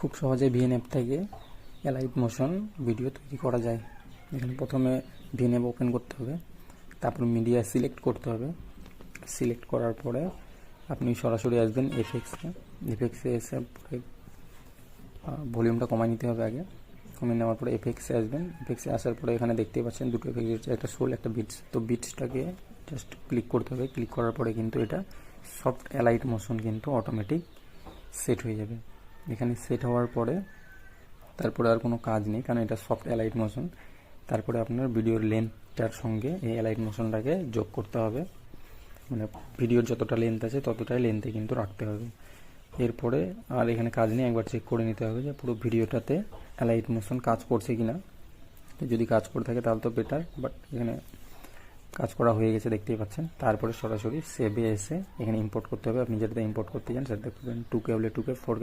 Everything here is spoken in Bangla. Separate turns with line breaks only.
খুব সহজে ভিএন অ্যাপ থেকে লাইভ মোশন ভিডিও তৈরি করা যায়। এখানে প্রথমে ভিএন অ্যাপ ওপেন করতে হবে, তারপর মিডিয়া সিলেক্ট করতে হবে। সিলেক্ট করার পরে আপনি সরাসরি আসবেন এফএক্সে এসে পরে ভলিউমটা কমাই নিতে হবে। আগে কমিয়ে নেওয়ার পরে এফএক্সে আসবেন। এফএক্সে আসার পরে এখানে দেখতেই পাচ্ছেন দুটো এফেক্ট হচ্ছে, একটা সোল একটা বিটস। তো বিটসটাকে জাস্ট ক্লিক করতে হবে। ক্লিক করার পরে কিন্তু এটা সফট অ্যালাইট মোশন কিন্তু অটোমেটিক সেট হয়ে যাবে। এখানে সেট হওয়ার পরে তারপরে আর কোনো কাজ নেই, কারণ এটা সফট অ্যালাইট মোশন। তারপরে আপনার ভিডিওর লেন্থটার সঙ্গে এই অ্যালাইট মোশনটাকে যোগ করতে হবে, মানে ভিডিওর যতটা লেন্থ আছে ততটাই লেন্থে কিন্তু রাখতে হবে। এরপরে আর এখানে কাজ নেই, একবার চেক করে নিতে হবে যে পুরো ভিডিওটাতে অ্যালাইট মোশন কাজ করছে কিনা। যদি কাজ করে থাকে তাহলে তো বেটার, বাট এখানে কাজ করা হয়ে গেছে দেখতেই পাচ্ছেন। তারপরে সরাসরি সেভে এসে এখানে ইম্পোর্ট করতে হবে। আপনি যেটাতে ইম্পোর্ট করতে চান সেটা করবেন। 2K হলে 2K, 4K